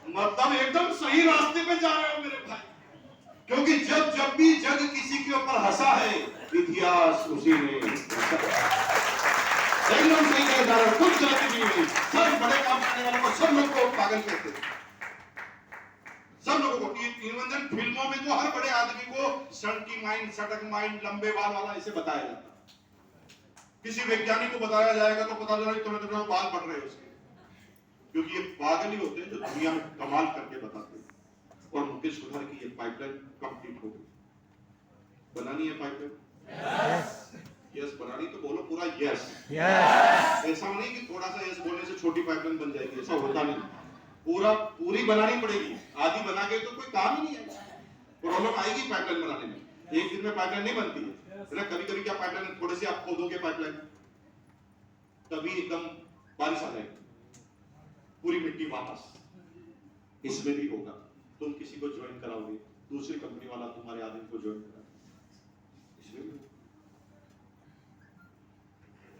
मतलब एकदम सही रास्ते पे जा रहे हो मेरे भाई, क्योंकि जब भी जग किसी के ऊपर हंसा है, इतिहास उसी ने एकदम सही कह जा रहे हो, कुछ गलती नहीं हुई। सब बड़े काम करने वालों को, सब लोग को पागल कहते हैं, सब लोगों को। इवन फिल्मों में तो हर बड़े आदमी को सड़की माइंड, सड़क माइंड, लंबे बाल वाला ऐसे बताया जाता है। किसी वैज्ञानिक को बताया जाएगा तो पता चला तुम्हें बाल बढ़ रहे हैं उसके, क्योंकि ये पागल ही होते हैं जो दुनिया में कमाल करके बताते हैं। और मुकेश कुमार की ये पाइपलाइन कंप्लीट हो गई। बनानी है पाइपलाइन? यस बनानी, तो बोलो पूरा यस। ऐसा नहीं कि थोड़ा सा यस बोलने से छोटी पाइपलाइन बन जाएगी, ऐसा होता नहीं। पूरी बनानी पड़ेगी। आधी बना के तो कोई काम ही नहीं है, प्रॉब्लम आएगी पाइपलाइन बनाने में। एक दिन में पाइपलाइन नहीं बनती है। कभी कभी क्या पाइपलाइन थोड़े से आप खोदोगे पाइपलाइन, तभी एकदम बारिश आ जाएगी, पूरी मिट्टी वापस। इसमें भी होगा, तुम किसी को ज्वाइन कराओगे, दूसरी कंपनी वाला तुम्हारे आदमी को ज्वाइन कराओगे, इसमें भी।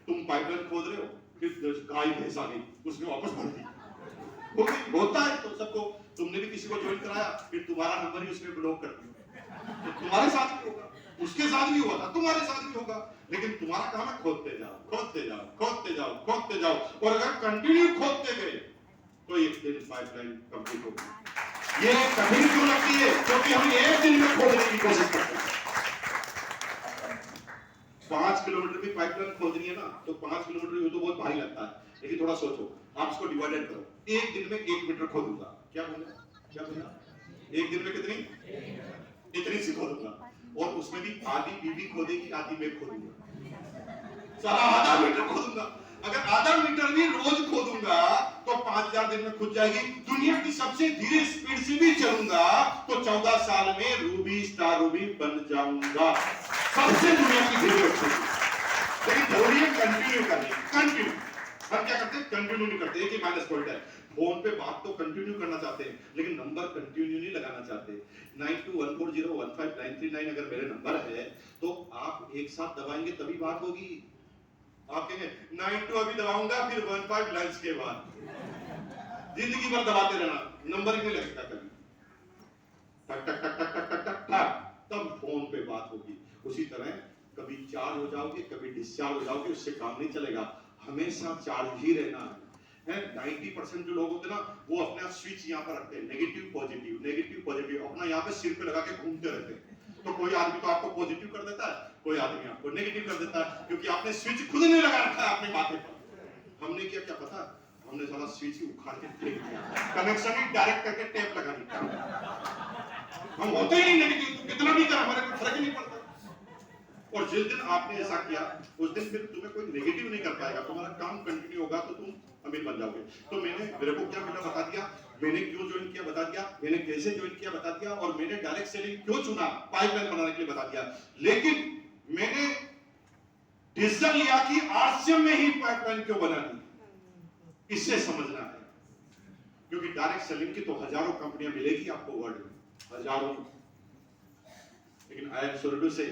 तुम पाइपलाइन खोद रहे हो, फिर गाय भैंस आ गई, उसने वापस भर दी, होता है। तो सबको, तुमने भी किसी को ज्वाइन कराया, फिर तुम्हारा नंबर ही उसने ब्लॉक कर दिया, तो तुम्हारे साथ भी होगा, उसके साथ भी हुआ था, तुम्हारे साथ भी होगा। लेकिन तुम्हारा काम है खोदते जाओ, खोदते जाओ, खोदते जाओ, खोदते जाओ, और अगर कंटिन्यू खोदते गए तो एक दिन पाइपलाइन कंप्लीट होगी। ये कठिन क्यों लगती है? क्योंकि हम एक दिन में खोदने की कोशिश करते हैं। 5 किलोमीटर की पाइपलाइन खोदनी है ना, तो 5 किलोमीटर तो बहुत भारी लगता है, लेकिन थोड़ा सोचो, आप इसको डिवाइडेड करो। एक दिन में 1 मीटर खोदूंगा, क्या बोला? एक दिन में कितनी? इतनी सी खोदूंगा, और उसमें भी आधी बीबी खोदेगी, आधी मैं खोदूंगा, सारा आधा मीटर खोदूंगा। अगर आधा मीटर भी रोज खोदूंगा तो 5000 दिन में खुद जाएगी। दुनिया की सबसे धीरे स्पीड से भी चलूंगा तो 14 साल में रूबी स्टार रूबी बन जाऊंगा, सबसे दुनिया की धीरे होगी। लेकिन जरूरी है कंटिन्यू करनी, कंटिन्यू। हम क्या करते हैं? कंटिन्यू नहीं करते। एक ही माइनस पॉइंट है, फोन पे बात तो कंटिन्यू करना चाहते हैं, लेकिन नंबर कंटिन्यू नहीं लगाना चाहते। 9214015939 अगर मेरे नंबर है तो आप एक साथ दबाएंगे तभी बात होगी। आप कहेंगे 92 अभी दबाऊंगा, फिर 15 लंच के बाद, जिंदगी भर दबाते रहना, नंबर ही नहीं लगता कभी। टक टक टक टक टक टक टक, तब फोन पे बात होगी। उसी तरह कभी चार्ज हो जाओगे, कभी डिस्चार्ज हो जाओगे, उससे काम नहीं चलेगा। हमेशा चार्ज ही रहना है। 90% जो लोग होते हैं ना, वो अपना स्विच यहाँ पर रखते हैं, नेगेटिव पॉजिटिव, नेगेटिव पॉजिटिव, अपना यहाँ पे सिर पे लगा के घूमते रहते हैं। तो कोई आदमी तो आपको पॉजिटिव कर देता है, कोई आदमी आपको नेगेटिव कर देता है, क्योंकि आपने स्विच खुद नहीं लगा रखा है अपने माथे पर। हमने किया क्या पता? हमने सारा स्विच ही उखाड़ के फेंक दिया, कनेक्शन ही डायरेक्ट करके टेप लगा दिया। हम होते ही नहीं नेगेटिव, तो कितना भी कर हमारे को फर्क नहीं पड़ता। और जिस दिन आपने ऐसा किया, उस दिन फिर तुम्हें कोई नेगेटिव नहीं कर पाएगा, तुम्हारा काम कंटिन्यू होगा, तो तुम अमीर बन जाओगे। तो मेरे को क्या मिला बता दिया, मैंने क्यों ज्वाइन किया बता दिया, मैंने कैसे ज्वाइन किया बता दिया, और मैंने डायरेक्ट सेलिंग क्यों चुना पाइपलाइन बनाने के लिए बता दिया। लेकिन मैंने डिसीजन लिया कि आरसीएम में ही पाइपलाइन क्यों बनानी, इससे समझना है। क्योंकि डायरेक्ट सेलिंग की तो हजारों कंपनियां मिलेगी आपको वर्ल्ड में, हजारों। लेकिन आई एम सॉरी टू से,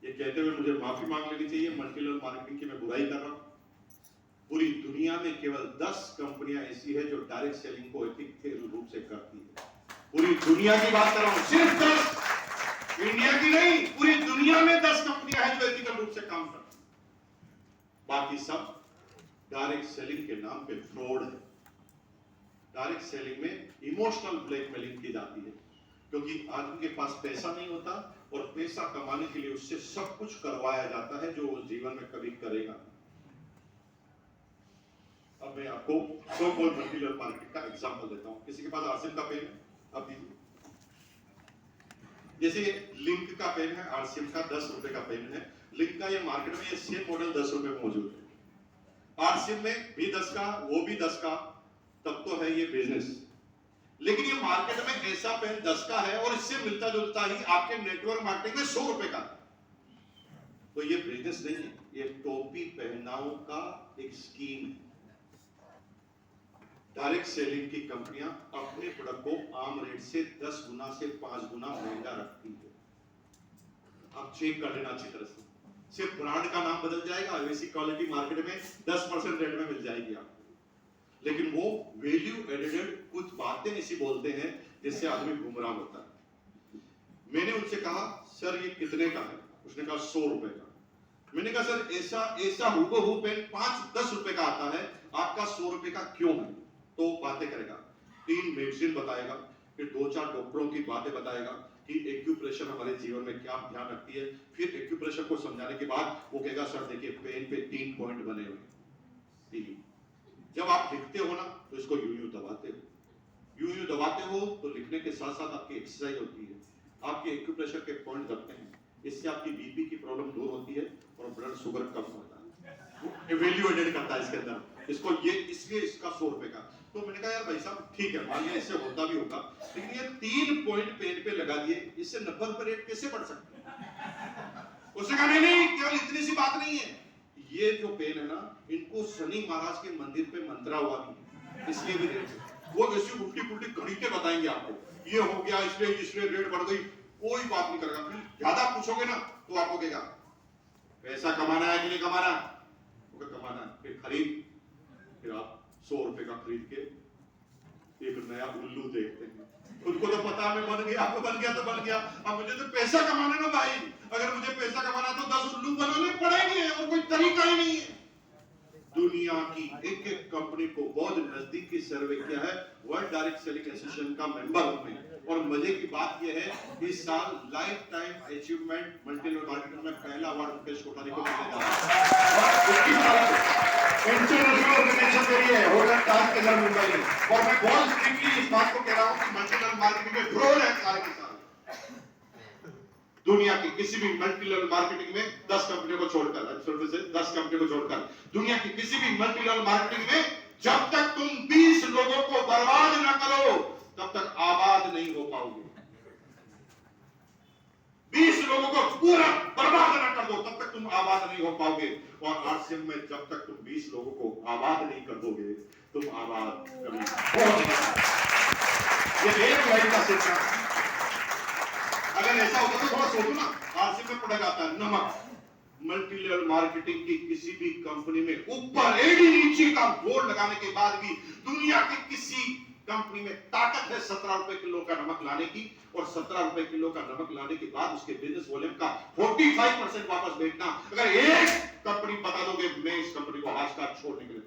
ये कहते हुए मुझे माफी मांग लेनी चाहिए, मल्टी लेवल मार्केटिंग की मैं बुराई कर रहा हूं। पूरी दुनिया में केवल 10 कंपनियां ऐसी है जो डायरेक्ट सेलिंग को एथिकल रूप से करती है। पूरी दुनिया की बात कर रहा हूं, सिर्फ 10, इंडिया की नहीं, पूरी दुनिया में 10 कंपनियां हैं जो एथिकल रूप से काम करती हैं। बाकी सब डायरेक्ट सेलिंग के नाम पे फ्रॉड है। डायरेक्ट सेलिंग में इमोशनल ब्लैकमेलिंग की जाती है, क्योंकि आदमी के पास पैसा नहीं होता, और पैसा कमाने के लिए उससे सब कुछ करवाया जाता है जो उस जीवन में कभी करेगा। अब मैं आपको so called multi level market का एग्जांपल देता हूं। किसी के पास आरसीएम का पेन है? अब दीजिए। जैसे लिंक का पेन है, आरसीएम का 10 रुपए का पेन है। लिंक का ये मार्केट में ये सेम मॉडल 10 रुपए में मौजूद है, आरसीएम में भी 10 का, वो भी 10 का, तब तो है ये बिजनेस। लेकिन ये मार्केट में ऐसा पेन 10 का है और इससे मिलता जुलता ही आपके नेटवर्क मार्केटिंग में 100 रुपए का। तो ये बिजनेस नहीं है, ये टोपी पहनाओ का एक स्कीम है। डायरेक्ट सेलिंग की कंपनियां अपने प्रोडक्ट को आम रेट से 10 गुना से 5 गुना महंगा रखती है। आप चेक कर लेना अच्छी तरह से, सिर्फ ब्रांड का नाम बदल जाएगा, वैसी क्वालिटी मार्केट में 10% रेट में मिल जाएगी आपको। लेकिन वो वैल्यू एडेड कुछ बातें ऐसी बोलते हैं जिससे आदमी गुमराह होता है। मैंने उनसे कहा सर ये कितने का है? उसने कहा 100 रुपए का। मैंने कहा सर ऐसा ऐसा हूबहू पेन 5-10 रुपए का आता है, आपका 100 रुपए का क्यों है? तो बातें करेगा, 3 मेडिसिन बताएगा, फिर 2-4 डॉक्टरों की बातें बताएगा कि एक्यूप्रेशर हमारे जीवन में क्या ध्यान रखती है। फिर एक्यूप्रेशर को समझाने के बाद वो कहेगा सर देखिए पेन पे 3 पॉइंट बने हुए हैं। जब आप लिखते हो ना तो इसको यूं यूं दबाते हो, यूं यूं दबाते हो तो लिखने के साथ साथ आपकी एक्सरसाइज होती है, आपके एक्यूप्रेशर के पॉइंट दबते हैं, इससे आपकी बीपी की प्रॉब्लम दूर होती है और ब्लड शुगर कम होता है। इवैल्यूएटेड करता है इसके अंदर इसको, ये इसलिए इसका 100 रुपए का। तो मैंने कहा यार भाई साहब ठीक है, मान लिया इससे होता भी होगा, लेकिन ये 3 पॉइंट पेन पे लगा दिए, इससे 90 रुपए रेट कैसे बढ़ सकता है? उसने कहा नहीं केवल इतनी सी बात नहीं है, ये जो पेन है ना इनको शनि महाराज के मंदिर पे मंत्रा हुआ नहीं, इसलिए भी रेट है। वो ऐसी उल्टी पुल्टी गणितें बताएंगे आपको, ये हो गया इसलिए रेट बढ़ गई, कोई बात नहीं करेगा। फिर ज्यादा पूछोगे ना तो आपको कहेगा पैसा कमाना है कि नहीं कमाना? कमाना है, फिर खरीद। फिर आप 100 रुपए का खरीद के एक नया उल्लू देखते हैं, खुद को तो पता मैं बन गया, आपको बन गया तो बन गया, अब मुझे तो पैसा कमाना ना भाई, अगर मुझे पैसा कमाना तो 10 उल्लू बनाने पड़ेंगे और कोई तरीका ही नहीं है। दुनिया की एक एक कंपनी को बहुत नजदीकी सर्वे किया है, वर्ल्ड डायरेक्ट सेलिंग एसोसिएशन का मेंबर हूं मैं। और मजे की बात यह है इस साल life time achievement multilevel marketing में पहला अवार्ड मुकेश कोठारी को मिलने जा रहा है। इंटरनेशनल ऑर्गेनाइजेशन के लिए होटल ताज के अंदर मुंबई में, और मैं बहुत स्ट्रिक्टली इस बात को कह रहा हूं कि मल्टीलेवल मार्केटिंग में ग्रो है सारे के सारे। दुनिया की किसी भी मल्टी लेवल मार्केटिंग में 10 कंपनियों को छोड़कर, 10 कंपनियों को छोड़कर दुनिया की किसी भी मल्टी लेवल मार्केटिंग में जब तक तुम 20 लोगों को बर्बाद न करो तब तक आबाद नहीं हो पाओगे। 20 लोगों को पूरा बर्बाद न कर दो तब तक तुम आबाद नहीं हो पाओगे। और आरसीएम में जब तक तुम 20 लोगों को आबाद नहीं कर दोगे तुम आबाद कभी हो नहीं सकते। ये एक लाइन का सिद्धांत। अगर ऐसा होता तो थोड़ा सोचो ना, आरसी में पड़ा जाता है नमक। मल्टी लेवल मार्केटिंग की किसी भी कंपनी में ऊपर एडी नीचे का बोर्ड लगाने के बाद भी दुनिया की किसी कंपनी में ताकत है 17 रुपए किलो का नमक लाने की, और 17 रुपए किलो का नमक लाने के बाद उसके बिजनेस वॉल्यूम का 45% वापस भेजना। अगर एक कंपनी बता दोगे मैं इस कंपनी को आज का छोड़ने के लिए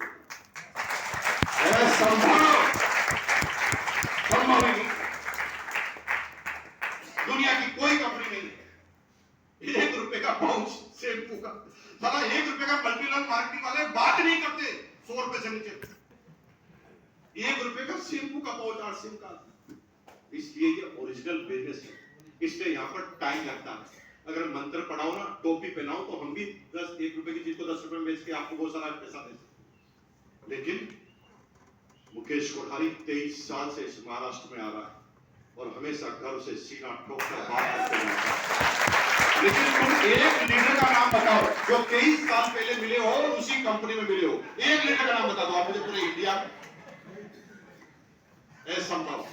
संभव नहीं, दुनिया की कोई कंपनी नहीं है। 1 रुपए का पाउच शैम्पू का, साला 1 रुपए का मल्टी लेवल मार्केटिंग वाले बात नहीं करते 100 रुपए से नीचे। 1 रुपए का शैम्पू का पाउच आरसीएम का, इसलिए ये ओरिजिनल बिजनेस है, इसलिए यहाँ पर टाइम लगता है। अगर मंत्र पढ़ाओ ना, टोपी पहनाओ तो हम भी 1 रुपए की चीज को 10 रुपए में बेच के आपको बहुत सारा पैसा दे सकते। लेकिन मुकेश कोठारी 23 साल से इस महाराष्ट्र में आ रहा है और हमेशा गर्व से सीना ठोककर बात करते हैं। लेकिन तुम एक लीडर का नाम बताओ जो 23 साल पहले मिले हो और उसी कंपनी में मिले हो, एक लीडर का नाम बता दो आप मुझे पूरे इंडिया में। असंभव।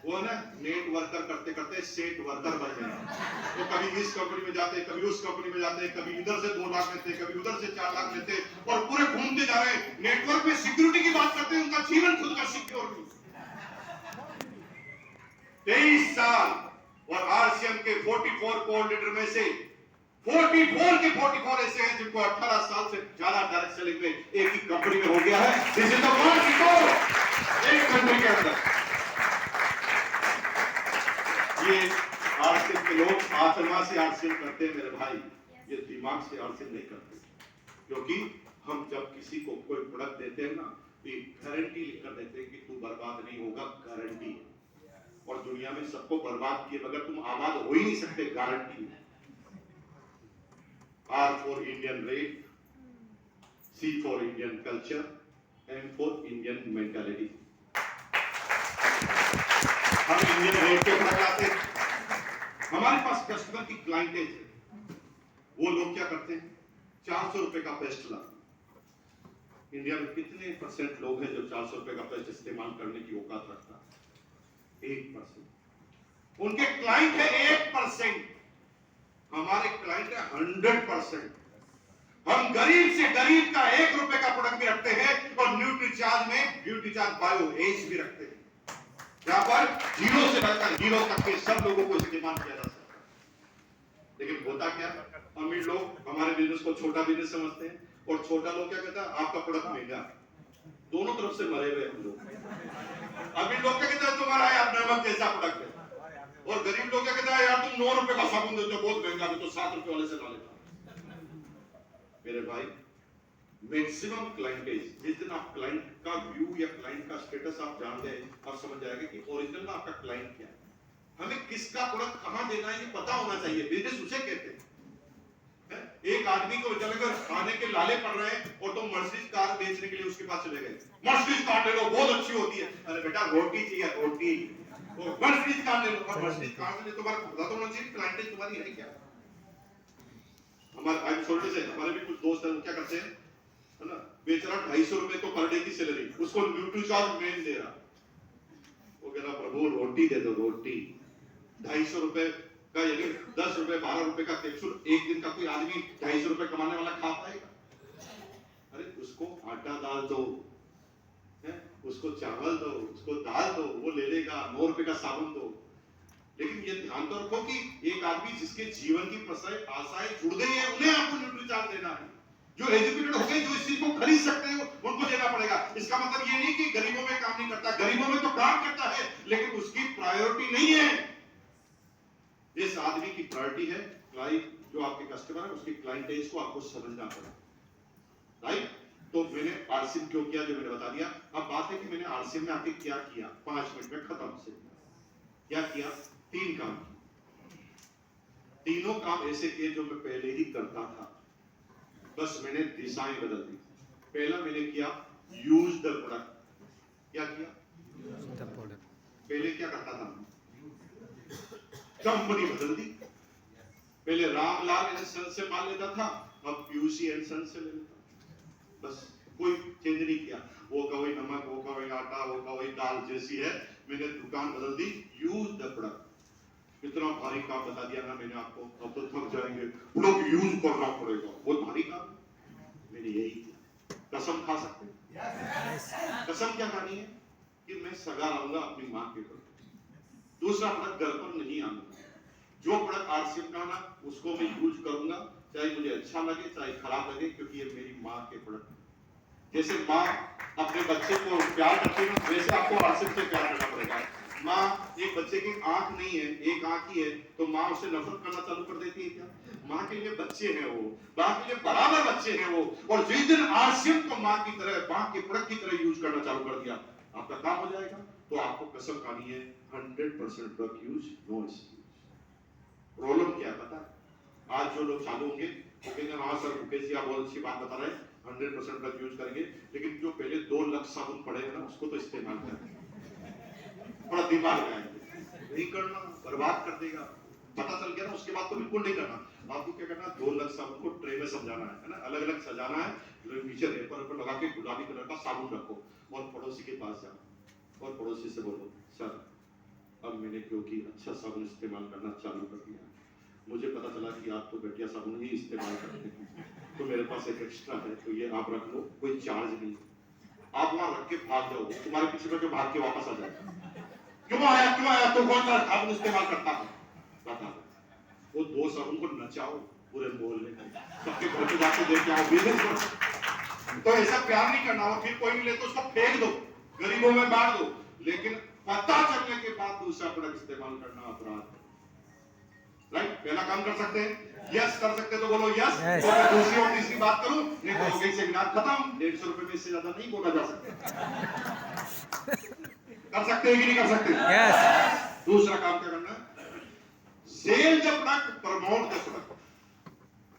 वो ना नेट वर्कर करते करते सेट वर्कर बन गए, तो कभी इस कंपनी में जाते, कभी उस कंपनी में जाते, कभी इधर से 2 लाख लेते, कभी उधर से 4 लाख लेते, और पूरे घूमते जा रहे हैं। नेटवर्क में सिक्योरिटी की बात करते हैं, उनका जीवन खुद का सिक्योर नहीं। 23 साल और आरसीएम के 44 कोर लीडर में से 44 के 44 ऐसे हैं जिनको 18 साल से ज्यादा डायरेक्ट सेलिंग में एक ही कंपनी में हो गया है। This is the world record एक कंपनी के अंदर। ये आरसीएम के लोग आत्मा से आरसीएम करते हैं मेरे भाई, ये दिमाग से आरसीएम नहीं करते, क्योंकि हम जब किसी को कोई प्रोडक्ट देते हैं ना तो गारंटी लिखकर देते हैं कि तू बर्बाद नहीं होगा, गारंटी। और दुनिया में सबको बर्बाद किए बगैर तुम आबाद हो ही नहीं सकते, guarantee. R for Indian rate, C for Indian culture, M for Indian mentality। हम इंडियन रेट के ऊपर आते हैं। हमारे पास कस्टमर की क्लाइंटेज है, वो लोग क्या करते हैं 400 रुपए का पेस्ट लाते। इंडिया में कितने % लोग हैं जो 400 रुपए का पेस्ट इस्तेमाल करने की औकात रखता है? 1%। उनके क्लाइंट है 1%, हमारे क्लाइंट है 100%। हम गरीब से गरीब का 1 रुपए का प्रोडक्ट भी रखते हैं और न्यूट्रीचार्ज में ब्यूटीचार्ज बायो एज भी रखते हैं, यहाँ पर 0 से बढ़कर हीरो तक के सब लोगों को इस्तेमाल किया जा सकता है। लेकिन होता क्या, अमीर लोग हमारे बिजनेस को छोटा बिजनेस समझते हैं और छोटा लोग क्या कहता है, आपका प्रोडक्ट महंगा। दोनों तरफ से मरे हुए हम लोग। अमीर लोग क्या कहते हैं, तुम्हारा यार नमक जैसा प्रोडक्ट है, और गरीब लोग क्या कहते हैं, यार तुम 9 रुपए का साबुन देते हो, बहुत महंगा, तो 7 रुपए वाले से ला लेता। मेरे भाई, मैक्सिमम क्लाइंटेज, जिस दिन आप क्लाइंट का व्यू या क्लाइंट का स्टेटस आप जान गए, आप समझ जाएंगे कि ओरिजिनल में आपका क्लाइंट क्या है, हमें किसका प्रोडक्ट कहां देना है ये पता होना चाहिए। बिजनेस उसे कहते हैं। एक आदमी को अगर खाने के लाले पड़ रहे हैं और तुम मर्सिडीज कार बेचने के लिए उसके पास चले गए, मर्सिडीज कार ले लो, बहुत अच्छी होती है। अरे बेटा, रोटी चाहिए, रोटी, वो मर्सिडीज कार ले लो। और मर्सिडीज कार से तुम्हारा पता तो होना चाहिए क्लाइंटेज तुम्हारी है क्या। हमारे भी कुछ दोस्त हैं, क्या करते हैं, है ना, बेचारा 250 रुपए तो पर डे की सैलरी, उसको न्यूट्रीचार्ज मेन दे रहा। वो कह रहा, प्रभु रोटी दे दो, रोटी। 250 रुपए का, यानी 10 रुपए 12 रुपए का कैप्सूल एक दिन का कोई आदमी 250 रुपए कमाने वाला खा पाएगा? अरे उसको आटा डाल दो, है, उसको चावल दो, उसको दाल दो, वो ले लेगा। 9 रुपए का साबुन दो। लेकिन ये ध्यान तो रखो कि एक आदमी जिसके जीवन की आशाएं जुड़ गई है, उन्हें आपको न्यूट्रीचार्ज देना है। जो एजुकेटेड हो गए, जो इस चीज को खरीद सकते हैं, उनको देना पड़ेगा। इसका मतलब ये नहीं कि गरीबों में काम नहीं करता, गरीबों में तो काम करता है, लेकिन उसकी प्रायोरिटी नहीं है। इस आदमी की प्रायोरिटी है क्लाइंट, जो आपके कस्टमर है, उसकी क्लाइंटेज को आपको समझना पड़ेगा, राइट। तो मैंने आरसीएम क्यों किया, जो मैंने बता दिया। अब बात है कि मैंने आरसीएम में आके क्या किया, 5 मिनट में खत्म से क्या किया। 3 काम, तीनों काम ऐसे किए जो मैं पहले ही करता था, बस मैंने दिशाएं बदल दी। पहला मैंने किया, यूज द प्रोडक्ट। क्या किया, पहले क्या करता था, कंपनी बदल दी। पहले रामलाल एंड सन से माल लेता था, अब पीयूसी एंड सन से ले लेता। बस कोई चेंज नहीं किया। वो का वही नमक, वो का वही आटा, वो का वही दाल जैसी है, मैंने दुकान बदल दी। Use the product. इतना भारी काम बता दिया ना मैंने आपको, अब तो थक जाएंगे, प्रोडक्ट यूज करना पड़ेगा, बहुत भारी काम। मैंने यही किया। कसम खा सकते हैं? कसम क्या खानी है कि मैं सगा रहूंगा अपनी मां के ऊपर। दूसरा प्रोडक्ट घर पर नहीं आऊंगा। जो प्रोडक्ट आरसीएम का ना, उसको मैं यूज करूंगा, चाहे मुझे अच्छा लगे चाहे खराब लगे, क्योंकि ये मेरी मां के प्रोडक्ट। जैसे मां अपने बच्चे को प्यार करती है, वैसे आपको आरसीएम से प्यार करना पड़ेगा। माँ, एक बच्चे की आंख नहीं है, एक आंख ही है, तो माँ उसे नफरत करना चालू कर देती है क्या? माँ के लिए बच्चे हैं वो, माँ के लिए बराबर बच्चे हैं वो। और जिस दिन आरसीएम को माँ की तरह, माँ के प्रोडक्ट की तरह यूज करना चालू कर दिया, आपका काम हो जाएगा। तो आपको कसम खानी है, 100% product use, no excuse. Problem क्या पता है? आज जो लोग चालू होंगे वो कहेंगे, हाँ सर मुकेश जी आप बहुत अच्छी बात बता रहे हैं, 100% प्रोडक्ट यूज करेंगे, लेकिन जो पहले 2 लाख साबुन पड़ेगा ना, उसको तो इस्तेमाल करेंगे। बड़ा दिमाग लगाएंगे, नहीं करना, बर्बाद कर देगा। पता चल गया ना, उसके बाद तो बिल्कुल नहीं करना। आपको क्या करना, 2 लाख साबुन को ट्रे में समझाना है ना, अलग अलग सजाना है, नीचे रेपर पर लगा के गुलाबी कलर का साबुन रखो और पड़ोसी के पास जाओ और पड़ोसी से बोलो, सर अब मैंने क्योंकि अच्छा साबुन इस्तेमाल करना चालू कर दिया, मुझे पता चला कि आप तो घटिया साबुन ही इस्तेमाल करते हैं, तो मेरे पास एक एक्स्ट्रा है, तो ये आप रख लो, कोई चार्ज नहीं। आप वहां रख के भाग जाओगे, तुम्हारे पीछे में भाग के वापस आ जाएगा। क्यों आया तो कौन सा साबुन इस्तेमाल करता है, बता दो। वो 2 साबुन को नचाओ पूरे मोहल्ले में, सबके घर पे जाके देख के आओ, बिजनेस करो। तो ऐसा प्यार नहीं करना, और फिर कोई मिले तो उसको फेंक दो, गरीबों में बांट दो, लेकिन पता चलने के बाद दूसरा प्रोडक्ट इस्तेमाल करना अपराध। राइट, पहला काम कर सकते हैं, यस कर सकते तो बोलो यस। तो मैं दूसरी और तीसरी बात करूं, नहीं तो हो गई सेमिनार खत्म। 150 रुपए में इससे ज्यादा नहीं बोला जा सकता। कर सकते हैं कि नहीं कर सकते? यस। दूसरा काम क्या करना है, sell the product, promote the product.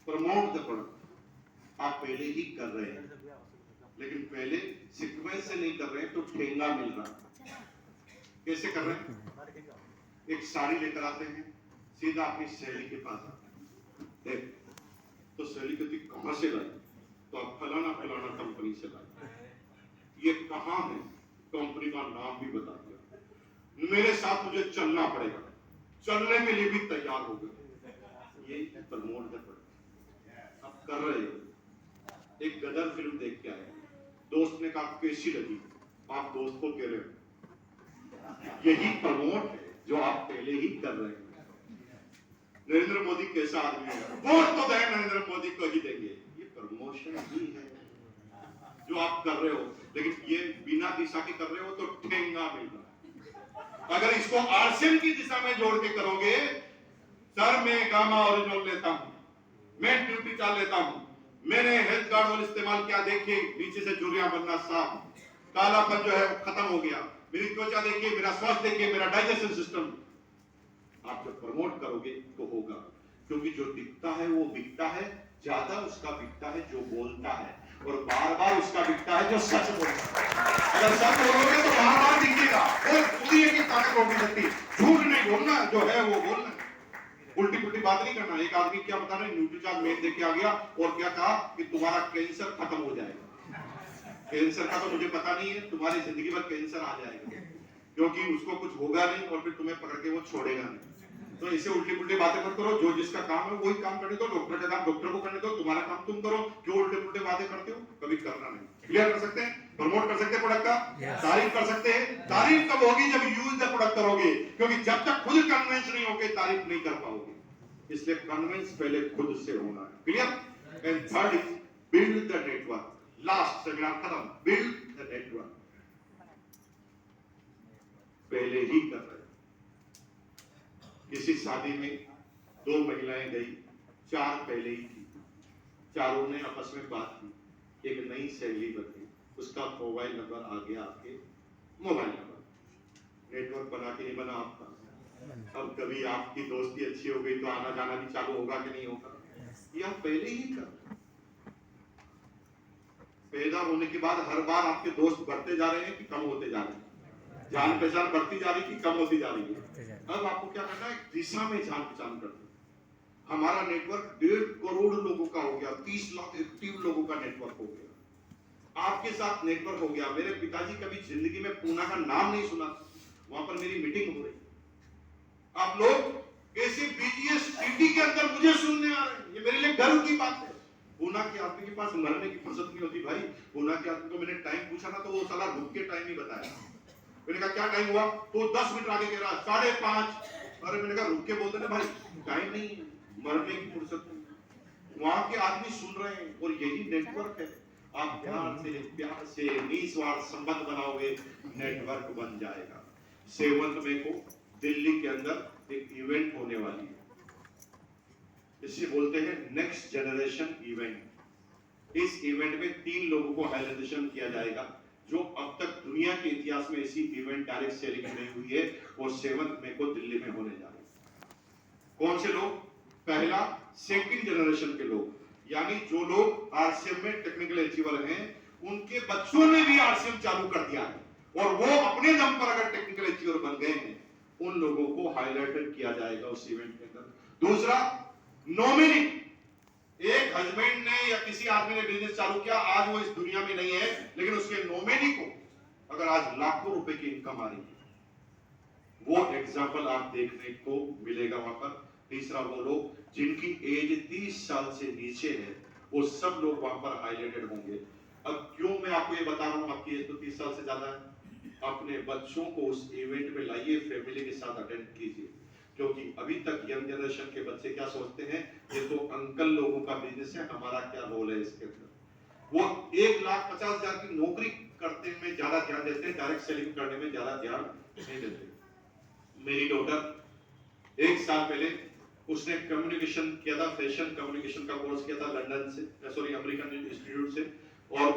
Promote the product आप पहले ही कर रहे हैं, लेकिन पहले सीक्वेंस से नहीं कर रहे हैं तो ठेंगा मिल रहा है। कैसे कर रहे हैं, एक साड़ी लेकर आते हैं, सीधा अपनी सहेली के पास आते हैं, देख तो सहेली कहती कहां से लाई, तो आप फलाना फलाना कंपनी से लाई। ये कहां है, कंपनी का नाम भी बता दिया, मेरे साथ मुझे चलना पड़ेगा, चलने के लिए भी तैयार हो गए। ये प्रमोट द प्रोडक्ट आप कर रहे हो, एक गदर फिल्म देख के आए, दोस्त ने कहा कैसी लगी, आप दोस्त को कह रहे हो यही प्रमोट है जो आप पहले ही कर रहे हैं। नरेंद्र मोदी कैसा आदमी है, वोट तो दें नरेंद्र मोदी को ही देंगे, ये प्रमोशन ही है जो आप कर रहे हो, लेकिन ये बिना दिशा के कर रहे हो तो ठेंगा मिल रहा है। अगर इसको आरसीएम की दिशा में जोड़ के करोगे, सर मैं गामा ओरिजिनल लेता हूं, मैं ड्यूटी चाल लेता हूं, मैंने हेल्थ गार्ड वाल इस्तेमाल किया, देखिए नीचे से झुर्रियां बनना साफ, कालापन जो है खत्म हो गया, मेरी त्वचा देखिए, मेरा स्वास्थ्य देखिए, मेरा डाइजेशन सिस्टम। आप जब प्रमोट करोगे तो होगा, क्योंकि जो दिखता है वो बिकता है, ज्यादा उसका बिकता है जो बोलता है, और बार बार उसका बिकता है जो सच बोलता है। अगर सच बोलोगे तो बार बार दिखेगा, और खुद ही की ताकत होगी सकती, झूठ नहीं बोलना, जो है वो बोलना, उल्टी पुल्टी बात नहीं करना। एक आदमी क्या बता रहे, न्यूट्रीचार्ज मेल देके आ गया और क्या कहा कि तुम्हारा कैंसर खत्म हो जाएगा। कैंसर का तो मुझे पता नहीं है, तुम्हारी जिंदगी भर कैंसर आ जाएगा, क्योंकि उसको कुछ होगा नहीं और फिर तुम्हें पकड़ के वो छोड़ेगा नहीं। तो इसे उल्टी पुल्टी बातें मत करो, जो जिसका काम है वही काम करने दो, डॉक्टर का काम डॉक्टर को करने दो, तुम्हारा काम तुम करो, क्यों उल्टे पुल्टे बातें करते हो, कभी करना नहीं। क्लियर कर सकते हैं, प्रमोट कर सकते हैं प्रोडक्ट का, तारीफ कर सकते हैं। तारीफ कब होगी, जब यूज द प्रोडक्ट करोगे, क्योंकि जब तक खुद कन्विंस नहीं होगे तारीफ नहीं कर पाओगे। इसलिए कन्विंस पहले खुद से होना है। Clear. And third is build the network. Last seminar खत्म, बिल्ड द नेटवर्क पहले ही कर रहे। किसी शादी में 2 महिलाएं गई, 4 पहले ही थी, चारों ने आपस में बात की, एक नई सहेली बनी, उसका मोबाइल नंबर आ गया आपके मोबाइल नंबर। नेटवर्क बना के नहीं बना आपका। अब कभी आपकी दोस्ती अच्छी हो गई तो आना जाना भी चालू होगा कि नहीं होगा, ये आप पहले ही कर। पैदा होने के बाद हर बार आपके दोस्त बढ़ते जा रहे हैं कि कम होते जा रहे हैं, जान पहचान बढ़ती जा रही है कि कम होती जा रही है। अब आपको क्या करना है, दिशा में जान पहचान कर दो। हमारा नेटवर्क 1.5 करोड़ लोगों का हो गया, 30 लाख एक्टिव लोगों का नेटवर्क हो गया, आपके साथ नेटवर्क हो गया। मेरे पिताजी कभी जिंदगी में पूना का नाम नहीं सुना, वहां पर मेरी मीटिंग हो रही, आप लोग कैसे बीजीएस सिटी के अंदर मुझे सुनने आ रहे हैं, ये मेरे लिए गर्व की बात है। पूना के आदमी के पास मरने की फुर्सत नहीं होती भाई। पूना के आदमी को मैंने टाइम पूछा ना तो वो साला रुक के टाइम ही बताया। मैंने कहा क्या टाइम हुआ, तो 10 मिनट आगे कह रहा 5:30। अरे मैंने कहा रुक के बोलते ना भाई, टाइम नहीं है, मरने की फुर्सत नहीं। वहां के आदमी सुन रहे हैं, और यही नेटवर्क है। आप ध्यान से प्यार से निस्वार्थ संबंध बनाओगे, नेटवर्क बन जाएगा। 7 मई को दिल्ली के अंदर एक इवेंट होने वाली है, इसे बोलते हैं नेक्स्ट जनरेशन इवेंट। इस इवेंट में 3 लोगों को हाईलाइटेशन किया जाएगा, जो अब तक दुनिया के इतिहास में ऐसी इवेंट डायरेक्ट सेलिंग नहीं हुई है, और 7 मई को दिल्ली में होने जा रही है। कौन से लोग? पहला, सेकंड जनरेशन के लोग, यानी जो लोग आरसीएम में टेक्निकल अचीवर हैं, उनके बच्चों ने भी आरसीएम चालू कर दिया है, और वो अपने दम पर अगर टेक्निकल अचीवर बन गए हैं, उन लोगों को हाईलाइटेड किया जाएगा उस इवेंट के अंदर। दूसरा, नॉमिनी। एक हस्बैंड ने या किसी आदमी ने बिजनेस चालू किया, आज वो इस दुनिया में नहीं है, लेकिन उसके नॉमिनी को अगर आज लाखों रुपए की इनकम आ रही है, वो एग्जाम्पल आप देखने को मिलेगा वहां पर। तीसरा, वो लोग जिनकी एज 30 साल से नीचे है, वो सब लोग वहां पर हाईलाइटेड होंगे। अब क्यों मैं आपको ये बता रहा हूं, आपकी एज तो 30 साल से ज्यादा है, अपने बच्चों को उस इवेंट में लाइए, फैमिली के साथ अटेंड कीजिए, क्योंकि अभी तक यंग जनरेशन के बच्चे क्या सोचते हैं, ये तो अंकल लोगों का बिजनेस है, हमारा क्या रोल है इसके अंदर। वो 1,50,000 की नौकरी करने में ज्यादा ध्यान देते हैं, डायरेक्ट सेलिंग करने में ज्यादा ध्यान नहीं देते। मेरी डॉटर 1 साल पहले उसने कम्युनिकेशन किया था, फैशन कम्युनिकेशन का कोर्स किया था लंदन से, सॉरी अमेरिकन इंस्टीट्यूट से, और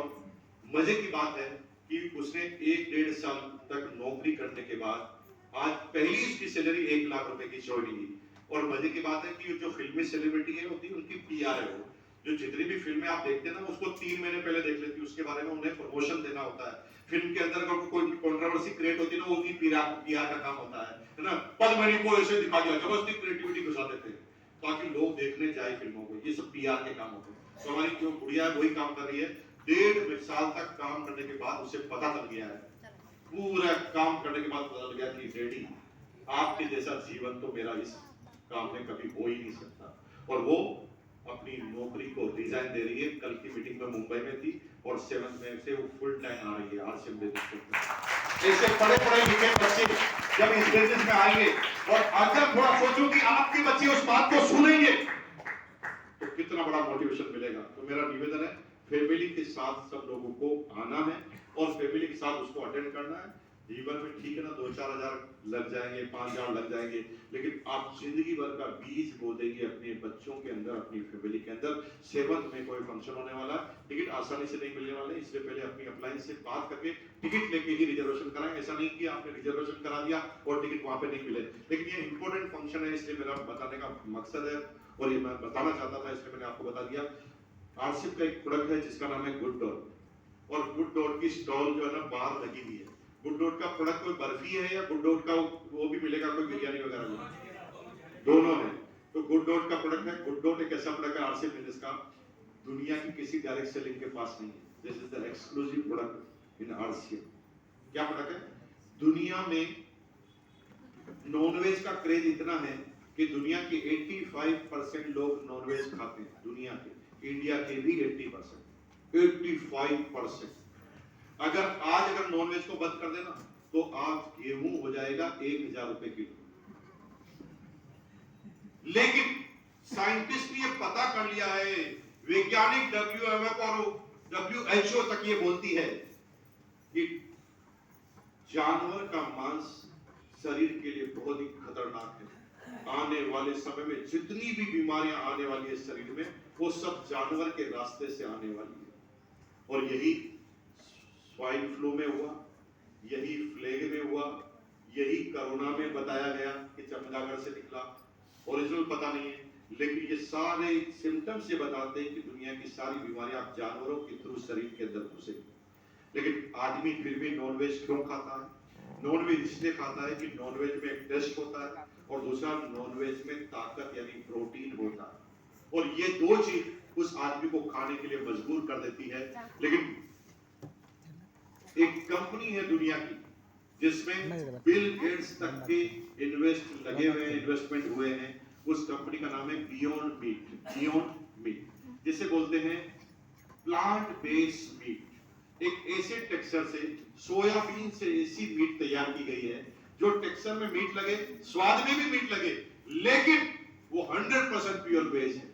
मजे की बात है कि उसने 1-1.5 साल तक नौकरी करने के बाद आज पहली उसकी सैलरी 1 लाख रुपए की ज्वाइनिंग की। और मजे की बात है कि जो फिल्मी सेलिब्रिटी है होती है, उनकी पीआर है, वो जो जितनी भी फिल्में आप देखते हैं ना, उसको 3 महीने पहले देख लेती है, उसके बारे में उन्हें प्रमोशन देना होता है। फिल्म के अंदर अगर कोई कंट्रोवर्सी क्रिएट होती है ना, वो उनकी पीआर का काम होता है ना। पद्मनी को ऐसे दिखा दिया, जबरदस्ती क्रिएटिविटी घुसा देते हैं ताकि लोग देखने जाए फिल्मों को, ये सब पीआर के काम होते हैं। तो हमारी जो गुड़िया है वही काम कर रही है। 1.5 साल तक काम करने के बाद उसे पता चल गया है, पूरा काम करने के बाद पता चल गया कि डैडी आपके जैसा जीवन तो मेरा इस काम में कभी हो ही नहीं सकता। और वो अपनी नौकरी को रिजाइन दे रही है। कल की मीटिंग में मुंबई में थी और 7 मई से वो फुल टाइम आ रही है आरसीएम बिजनेस में। ऐसे पढ़े पढ़े लिखे बच्चे जब इस बिजनेस में आएंगे और अगर थोड़ा सोचो कि आपके बच्चे उस बात को सुनेंगे तो कितना बड़ा मोटिवेशन मिलेगा। तो मेरा निवेदन है फैमिली के साथ सब लोगों को आना है और फैमिली के साथ उसको अटेंड करना है। जीवन में ठीक है ना 2-4 हजार लग जाएंगे, 5 हजार लग जाएंगे, लेकिन आप जिंदगी भर का बीज बो देंगे अपने बच्चों के अंदर, अपनी फैमिली के अंदर। 7 में कोई फंक्शन होने वाला, टिकट आसानी से नहीं मिलने वाले, इसलिए पहले अपनी अपलाइन से बात करके टिकट लेके ही रिजर्वेशन कराएं। ऐसा नहीं कि आपने रिजर्वेशन करा दिया और टिकट वहां पे नहीं मिले। लेकिन ये इंपॉर्टेंट फंक्शन है, इसलिए मेरा बताने का मकसद है और ये मैं बताना चाहता था, इसलिए मैंने आपको बता दिया। आरसीएम का एक प्रोडक्ट है जिसका नाम है गुड डॉट और गुड डॉट की स्टॉल जो है ना बाहर लगी हुई है। गुड डॉट का प्रोडक्ट कोई बर्फी है या गुड डॉट का वो भी मिलेगा कोई बिरयानी वगैरह, दोनों है। तो गुड डॉट का प्रोडक्ट है। गुड डॉट एक ऐसा प्रोडक्ट है आरसीएम बिजनेस का दुनिया की किसी डायरेक्ट सेलिंग के पास नहीं है। This is the exclusive product in RCM. क्या प्रोडक्ट है? दुनिया में नॉनवेज का क्रेज इतना है कि दुनिया के 85% लोग नॉनवेज खाते हैं दुनिया के, इंडिया के भी 85%। अगर नॉनवेज को बंद कर देना तो आज गेहूं हो जाएगा 1000 रुपए किलो। लेकिन साइंटिस्ट ने पता कर लिया है, वैज्ञानिक WMF और WHO तक ये बोलती है कि जानवर का मांस शरीर के लिए बहुत ही खतरनाक है। आने वाले समय में जितनी भी बीमारियां आने वाली है शरीर में, वो सब जानवर के रास्ते से आने वाली है। और यही स्वाइन फ्लू में हुआ, यही प्लेग में हुआ, यही कोरोना में बताया गया कि चमगादड़ से निकला। ओरिजिनल पता नहीं है, लेकिन ये सारे सिम्टम्स ये बताते हैं कि दुनिया की सारी बीमारियां जानवरों के थ्रू शरीर के अंदर घुसेगी। लेकिन आदमी फिर भी नॉनवेज क्यों खाता है? नॉनवेज इसलिए खाता है कि नॉनवेज में एक टेस्ट होता है और दूसरा नॉनवेज में ताकत यानी प्रोटीन होता है, और ये दो चीज उस आदमी को खाने के लिए मजबूर कर देती है। लेकिन एक कंपनी है दुनिया की जिसमें बिल गेट्स तक के इन्वेस्टमेंट हुए हैं, उस कंपनी का नाम है बियॉन्ड मीट, जिसे बोलते हैं प्लांट बेस्ड मीट। एक ऐसे टेक्सचर से, सोयाबीन से ऐसी मीट तैयार की गई है जो टेक्सचर में मीट लगे, स्वाद में भी मीट लगे, लेकिन वो 100% प्योर वेज है,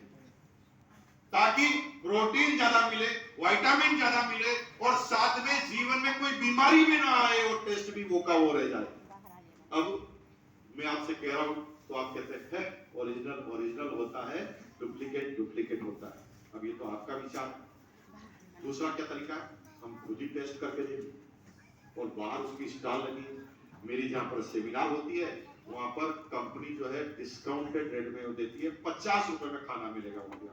ताकि प्रोटीन ज्यादा मिले, विटामिन ज्यादा मिले और साथ में जीवन में कोई बीमारी भी ना आए और टेस्ट भी वो का वो रह जाए। अब मैं आपसे कह रहा हूं तो आप कहते हैं ओरिजिनल होता है, डुप्लीकेट होता है। अब ये तो आपका विचार है। दूसरा क्या तरीका है? हम खुद ही टेस्ट करके देंगे और बाहर उसकी स्टॉल लगी है। मेरी जहां पर सेमिनार होती है वहां पर कंपनी जो है डिस्काउंटेड रेट में देती है, 50 रुपए में खाना मिलेगा वहां पे।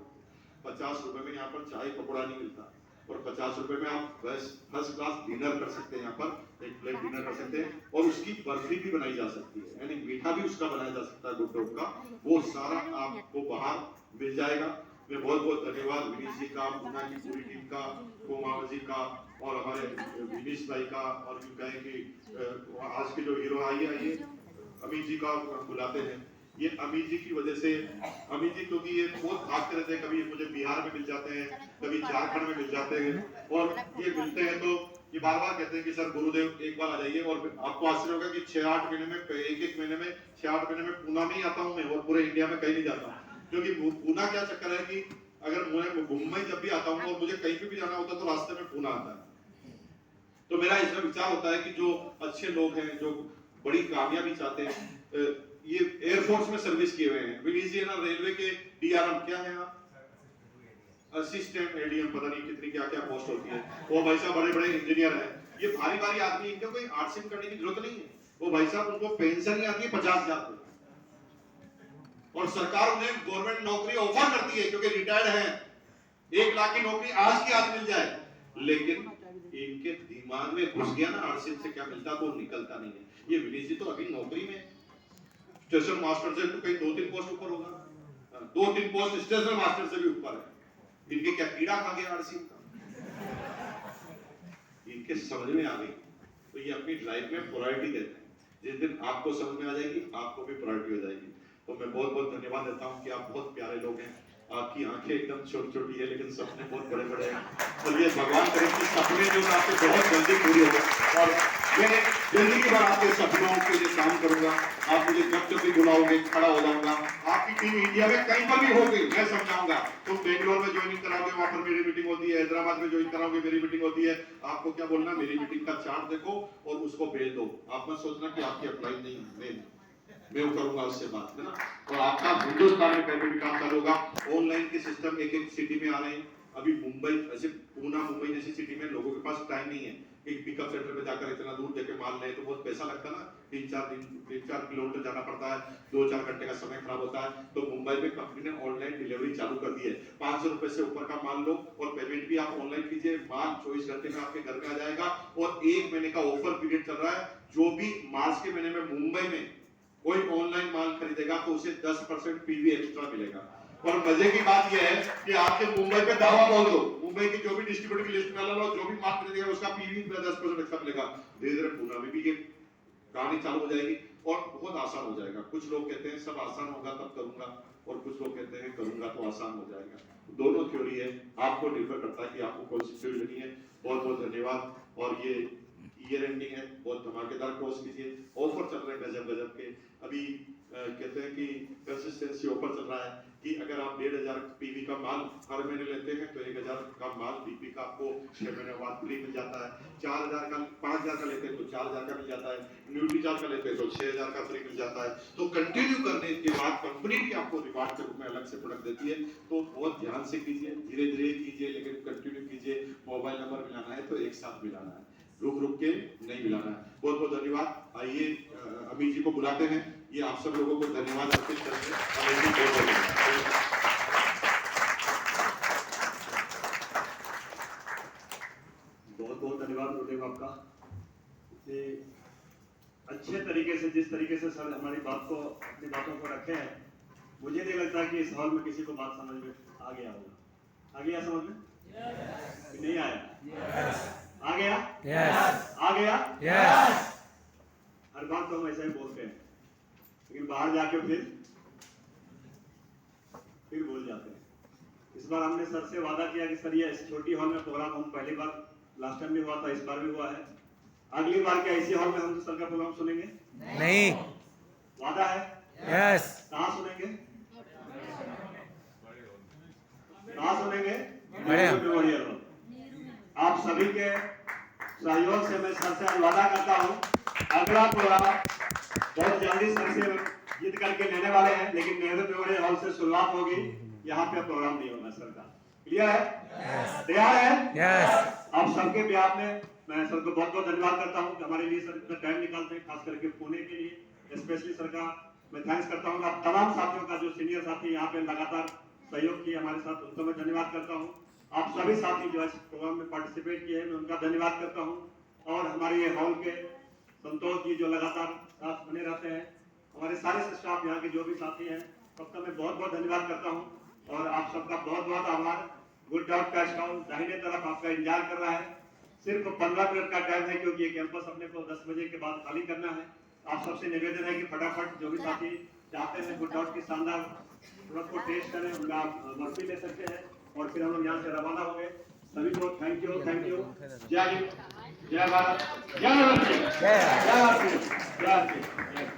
50 रुपए में यहाँ पर चाय पकौड़ा नहीं मिलता और 50 रुपए में आप फर्स्ट क्लास डिनर कर सकते हैं। यहाँ पर एक प्लेट डिनर कर सकते हैं और उसकी बर्फी भी बनाई जा सकती है, यानी मीठा भी उसका बनाया जा सकता है गुड डॉट का। वो सारा आपको बाहर मिल जाएगा। मैं बहुत बहुत धन्यवाद विनीश जी का, पूना की पूरी टीम का, कोमाव जी का और हमारे विनीश भाई का, और यूं कहें कि आज के जो हीरो आइए अमित जी का बुलाते हैं। ये अमित जी की वजह से, अमित जी क्योंकि ये बहुत भागते रहते हैं, कभी मुझे बिहार में मिल जाते हैं, कभी झारखंड में मिल जाते हैं, और ये मिलते हैं तो ये बार बार कहते हैं कि सर गुरुदेव एक बार आ जाइए। और आपको आश्चर्य होगा कि 6-8 महीने में, एक महीने में 6-8 महीने में पूना में ही आता हूँ मैं, और पूरे इंडिया में कहीं नहीं जाता हूँ। क्योंकि पूना क्या चक्कर है कि अगर मैं मुंबई जब भी आता हूँ और मुझे कहीं पे भी जाना होता है तो रास्ते में पूना आता है। तो मेरा इसमें विचार होता है कि जो अच्छे लोग हैं, जो बड़ी कामयाबी चाहते हैं, ये एयरफोर्स में सर्विस किए हुए हैं, विनीश जी ना रेलवे के DRM क्या है आप, असिस्टेंट ADM, पता नहीं कितनी क्या क्या पोस्ट होती है, वो भाई साहब बड़े बड़े इंजीनियर हैं। ये भारी आदमी, इनको कोई आर्ट्स करने की जरूरत नहीं है। वो भाई साहब उनको पेंशन ही आती है 50,000 और सरकार उन्हें गवर्नमेंट नौकरी ऑफर करती है क्योंकि रिटायर्ड हैं। 1 लाख की नौकरी आज की आज मिल जाए, लेकिन इनके दिमाग में घुस गया ना आरसीएम से क्या मिलता तो निकलता नहीं है। ये विनीश जी तो अभी नौकरी में, स्टेशन मास्टर से तो कहीं 2-3 पोस्ट ऊपर होगा, 2-3 पोस्ट स्टेशन मास्टर से भी ऊपर है। इनके क्या कीड़ा खा गया आरसीएम का? इनके समझ में आ गई तो ये अपनी लाइफ में प्रायोरिटी देते हैं। जिस दिन आपको समझ में आ जाएगी, आपको भी प्रायोरिटी हो जाएगी। तो मैं बहुत बहुत धन्यवाद देता हूं कि आप बहुत प्यारे लोग हैं आपकी आंखें एकदम छोटी छोटी है लेकिन सपने बहुत बड़े बड़े हैं। और ये भगवान करे कि सपने जो है आपके बहुत जल्दी पूरे हो और मैं जिंदगी भर आपके सपनों के लिए काम करूंगा। आप मुझे जब जब भी बुलाओगे खड़ा हो जाऊंगा। आपकी टीम इंडिया में कहीं पर भी होगी मैं समझाऊंगा। तुम बेंगलोर में ज्वाइनिंग कराओगे वहां पर मेरी मीटिंग होती है, हैदराबाद में ज्वाइन कराओगे मेरी मीटिंग होती है। आपको क्या बोलना, मेरी मीटिंग का चार्ट देखो और उसको भेज दो। आप मत सोचना कि आपकी अप्लाई नहीं मैं करूंगा उससे बात है ना। और आपका हिंदुस्तान में कहीं भी काम चालू होगा। ऑनलाइन के सिस्टम एक एक सिटी में आ रहे हैं। अभी मुंबई ऐसे पूना मुंबई जैसी सिटी में लोगों के पास टाइम नहीं है कि पिकअप सेंटर पे जाकर इतना दूर जाके माल ले, तो बहुत पैसा लगता है ना। 3-4 किलोमीटर जाना पड़ता है, 2-4 घंटे का समय खराब होता है। तो मुंबई में कंपनी ने ऑनलाइन डिलीवरी चालू कर दी है। 500 रुपए से ऊपर का माल लो और पेमेंट भी आप ऑनलाइन कीजिए, माल 24 घंटे में आपके घर में आ जाएगा। और 1 महीने का ऑफर पीरियड चल रहा है। जो भी मार्च के महीने में मुंबई में कोई ऑनलाइन माल खरीदेगा तो उसे 10% पीवी एक्स्ट्रा मिलेगा। और मजे की बात यह है कि आपके मुंबई पे दावा बोल दो, मुंबई की जो भी डिस्ट्रीब्यूटर की लिस्ट निकाल लो, जो भी माल खरीदेगा उसका पीवी 10% एक्स्ट्रा मिलेगा। धीरे धीरे पूना में भी ये कहानी चालू हो जाएगी और बहुत आसान हो जाएगा। कुछ लोग कहते हैं सब आसान होगा तब करूंगा, और कुछ लोग कहते हैं करूंगा तो आसान हो जाएगा। दोनों थ्योरी है, आपको निर्भर करता है कि आपको कौन सी थ्योरी लेनी है। बहुत बहुत धन्यवाद। और ये ईयर एंडिंग है, बहुत धमाकेदार क्लोज कीजिए। ऑफर चल रहे हैं गजब गजब के। अभी कहते हैं कि कंसिस्टेंसी ऑफर चल रहा है कि अगर आप 1500 पीवी का माल हर महीने लेते हैं तो 1000 का माल बीपी का आपको 6 महीने बाद फ्री मिल जाता है। 4000 का 5000 का लेते हैं तो 4000 का मिल जाता है। न्यूट्री चार्ज का लेते हैं तो 6000 का फ्री मिल जाता है। तो कंटिन्यू करने के बाद कंपनी भी आपको रिवार्ड के रूप में अलग से प्रोडक्ट देती है। तो बहुत ध्यान से कीजिए, धीरे धीरे कीजिए लेकिन कंटिन्यू कीजिए। मोबाइल नंबर मिलाना है तो एक साथ मिलाना है, रुक रुक के नहीं मिलाना है। बहुत बहुत धन्यवाद। आइए अमित जी को बुलाते हैं, ये आप सब लोगों को धन्यवाद अर्पित करते हैं। बहुत बहुत धन्यवाद गुरुदेव आपका। अच्छे तरीके से जिस तरीके से सर हमारी बात को अपनी बातों को रखे हैं, मुझे नहीं लगता कि इस हॉल में किसी को बात समझ में आ गया होगा। आ गया समझ में? yes. नहीं आया? yes. आ गया? yes. आ गया? yes. हर बात तो हम ऐसा ही बोलते हैं लेकिन बाहर जाके फिर भूल जाते हैं। इस बार हमने सर से वादा किया कि सर ये इस छोटी हॉल में प्रोग्राम हम पहली बार लास्ट टाइम भी हुआ था, इस बार भी हुआ है। अगली बार क्या इसी हॉल में हम सर का प्रोग्राम सुनेंगे? नहीं। वादा है? यस। कहाँ सुनेंगे? कहाँ सुनेंगे? बढ़िया। आप सभी के सहयोग से मैं सर से वादा करता हूँ अगला प्रोग्राम बहुत जल्दी सर से जीत करके लेने वाले हैं, लेकिन नेहरू मेमोरियल हॉल से शुरुआत होगी। यहाँ पे प्रोग्राम नहीं होगा सर का। क्लियर है? तैयार है? यस। आप सबके बिहाफ में मैं सर को बहुत बहुत धन्यवाद करता हूँ कि हमारे लिए सर इतना टाइम निकालते हैं, खास करके पुणे के लिए स्पेशली सर का मैं थैंक्स करता हूँ। आप तमाम साथियों का जो सीनियर साथी यहाँ पे लगातार सहयोग किए हमारे साथ, उनको मैं धन्यवाद करता हूँ। आप सभी साथी जो इस प्रोग्राम में पार्टिसिपेट किए हैं मैं उनका धन्यवाद करता हूँ। और हमारे ये हॉल के संतोष जी जो लगातार साथ बने रहते हैं, हमारे सारे स्टाफ यहाँ के जो भी साथी हैं सबका मैं बहुत बहुत धन्यवाद करता हूँ। और आप सबका बहुत बहुत आभार। गुड डॉट का स्टॉल दाहिने तरफ आपका इंतजार कर रहा है। सिर्फ 15 मिनट का टाइम है क्योंकि ये कैंपस अपने को 10 बजे के बाद खाली करना है। आप सबसे निवेदन है कि फटाफट जो भी साथी चाहते हैं गुड डॉट की शानदार प्रोडक्ट को टेस्ट करें, उनका मर्जी ले सकते हैं और फिर हम लोग यहाँ से रवाना होंगे। सभी को थैंक यू, थैंक यू। जय हिंद, जय भारत, जय भारत, जय भारत, जय भारत।